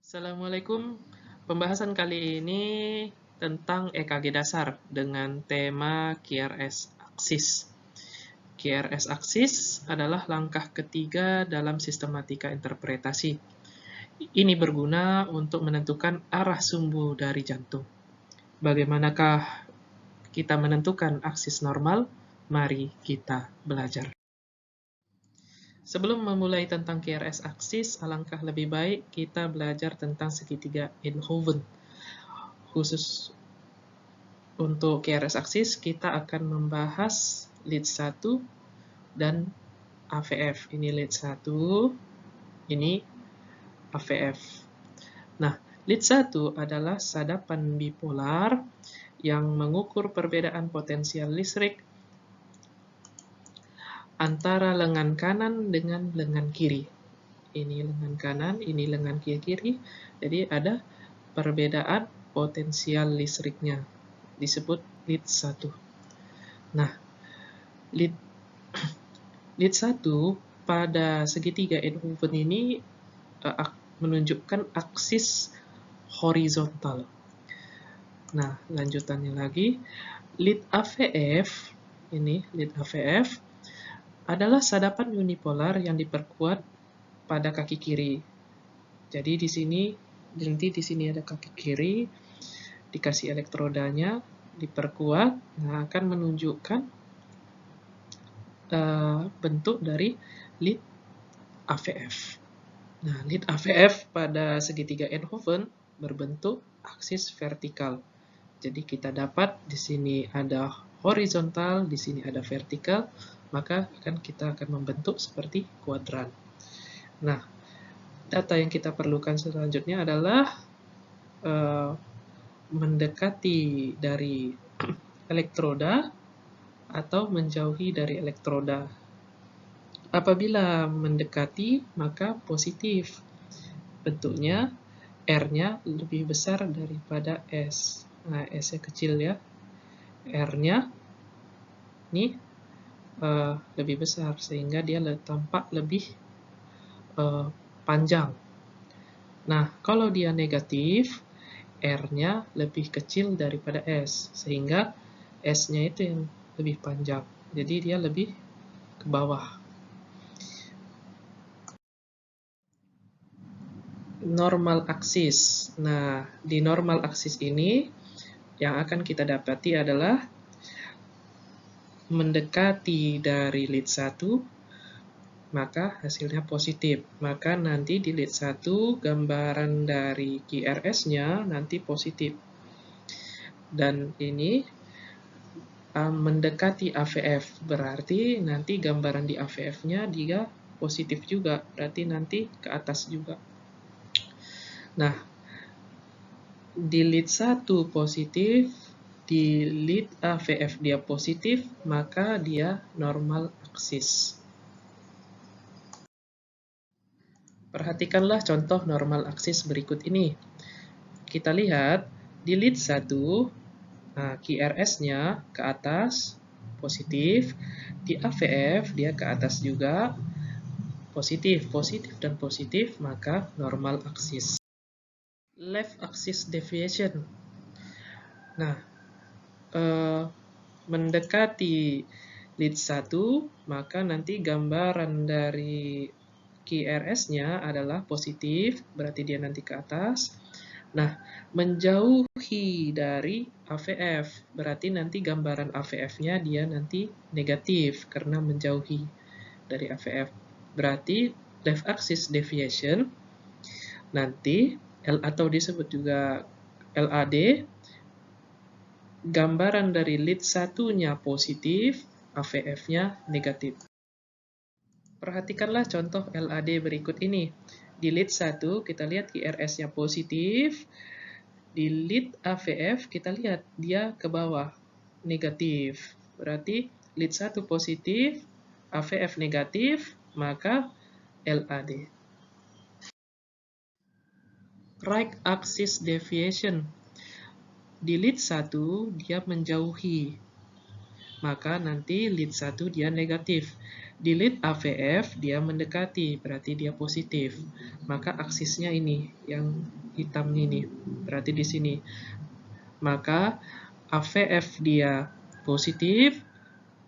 Assalamualaikum. Pembahasan kali ini tentang EKG dasar dengan tema QRS Axis. QRS Axis adalah langkah ketiga dalam sistematika interpretasi. Ini berguna untuk menentukan arah sumbu dari jantung. Bagaimanakah kita menentukan aksis normal? Mari kita belajar. Sebelum memulai tentang QRS Axis, alangkah lebih baik kita belajar tentang segitiga Eindhoven. Khusus untuk QRS Axis, kita akan membahas lead 1 dan AVF. Ini lead 1, ini AVF. Nah, lead 1 adalah sadapan bipolar yang mengukur perbedaan potensial listrik antara lengan kanan dengan lengan kiri. Ini lengan kanan, ini lengan kiri. Jadi ada perbedaan potensial listriknya. Disebut lead 1. Nah, lead 1 pada segitiga Eindhoven ini menunjukkan aksis horizontal. Nah, lanjutannya lagi, lead AVF, ini lead AVF, adalah sadapan unipolar yang diperkuat pada kaki kiri. Jadi di sini, nanti di sini ada kaki kiri, dikasih elektrodanya, diperkuat, nah akan menunjukkan bentuk dari lead AVF. Nah, lead AVF pada segitiga Eindhoven berbentuk aksis vertikal. Jadi kita dapat di sini ada horizontal, di sini ada vertikal, maka kita akan membentuk seperti kuadran. Nah, data yang kita perlukan selanjutnya adalah mendekati dari elektroda atau menjauhi dari elektroda. Apabila mendekati, maka positif. Bentuknya R-nya lebih besar daripada S. Nah, S-nya kecil ya. R-nya ini lebih besar, sehingga dia tampak lebih panjang. Nah, kalau dia negatif, R-nya lebih kecil daripada S, sehingga S-nya itu yang lebih panjang. Jadi dia lebih ke bawah. Normal axis. Nah, di normal axis ini yang akan kita dapati adalah mendekati dari lead 1, maka hasilnya positif. Maka nanti di lead 1 gambaran dari QRS-nya nanti positif. Dan ini mendekati AVF, berarti nanti gambaran di AVF-nya dia positif juga, berarti nanti ke atas juga. Nah, di lead 1 positif, di lead AVF dia positif, maka dia normal aksis. Perhatikanlah contoh normal aksis berikut ini. Kita lihat di lead 1, QRS-nya ke atas, positif. Di AVF, dia ke atas juga, positif, dan positif, maka normal aksis. Left axis deviation. Nah, mendekati lead 1, maka nanti gambaran dari QRS-nya adalah positif, berarti dia nanti ke atas. Nah, menjauhi dari AVF, berarti nanti gambaran AVF-nya dia nanti negatif karena menjauhi dari AVF. Berarti left axis deviation nanti atau disebut juga LAD, gambaran dari lead 1-nya positif, AVF-nya negatif. Perhatikanlah contoh LAD berikut ini. Di lead 1 kita lihat QRS-nya positif. Di lead AVF kita lihat dia ke bawah, negatif. Berarti lead 1 positif, AVF negatif, maka LAD. Right axis deviation. Di lead 1 dia menjauhi. maka nanti lead 1 dia negatif. Di lead AVF dia mendekati, berarti dia positif. Maka aksisnya ini, yang hitam ini, berarti di sini. Maka AVF dia positif,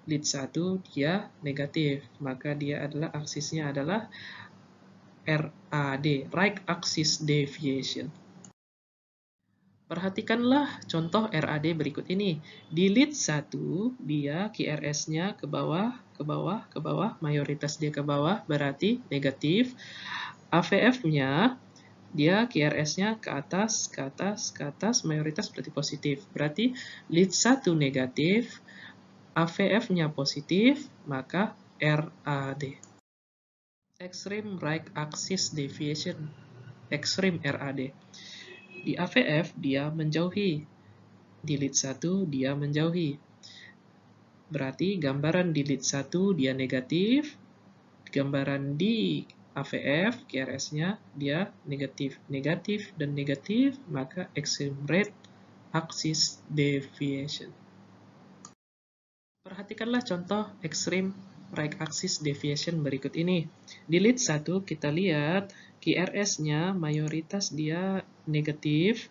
lead 1 dia negatif. Maka dia adalah aksisnya adalah RAD, right axis deviation. Perhatikanlah contoh RAD berikut ini. Di lead 1, dia QRS-nya ke bawah, ke bawah, ke bawah, mayoritas dia ke bawah, berarti negatif. AVF-nya, dia QRS-nya ke atas, ke atas, ke atas, mayoritas berarti positif. Berarti lead 1 negatif, AVF-nya positif, maka RAD. Extreme right axis deviation, extreme RAD. Di AVF dia menjauhi, di lead 1 dia menjauhi. Berarti gambaran di lead 1 dia negatif, gambaran di AVF QRS-nya dia negatif, negatif dan negatif, maka extreme right axis deviation. Perhatikanlah contoh extreme right axis deviation berikut ini. Di lead 1 kita lihat QRS-nya mayoritas dia negatif,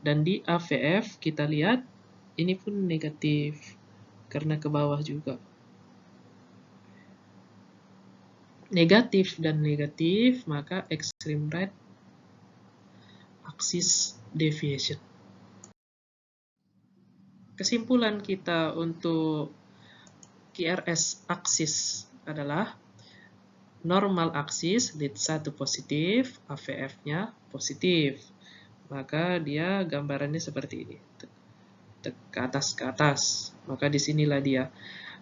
dan di AVF kita lihat ini pun negatif karena ke bawah juga. Negatif dan negatif, maka extreme right axis deviation. Kesimpulan kita untuk QRS axis adalah normal axis lead 1 positif, AVF-nya positif. Maka dia gambarannya seperti ini. Ke atas. Maka disinilah dia.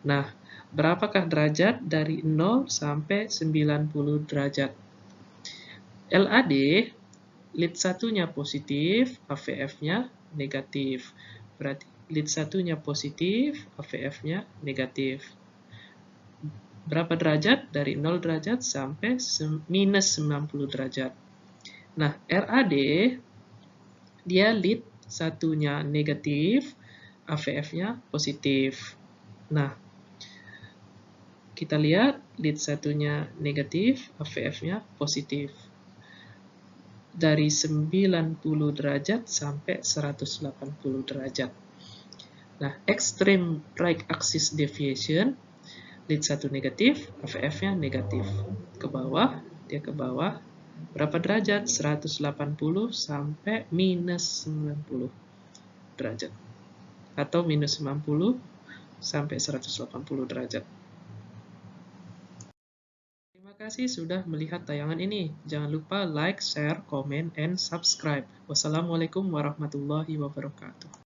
Nah, berapakah derajat dari 0 sampai 90 derajat? LAD, lead 1-nya positif, AVF-nya negatif. Berarti lead 1-nya positif, AVF-nya negatif. Berapa derajat? Dari 0 derajat sampai minus 90 derajat. Nah, RAD, dia lead 1-nya negatif, AVF-nya positif. Nah, kita lihat lead 1-nya negatif, AVF-nya positif. Dari 90 derajat sampai 180 derajat. Nah, extreme right axis deviation, lead 1 negatif, AVF-nya negatif. Ke bawah, dia ke bawah. Berapa derajat? 180 sampai minus 90 derajat. Atau minus 90 sampai 180 derajat. Terima kasih sudah melihat tayangan ini. Jangan lupa like, share, comment, and subscribe. Wassalamualaikum warahmatullahi wabarakatuh.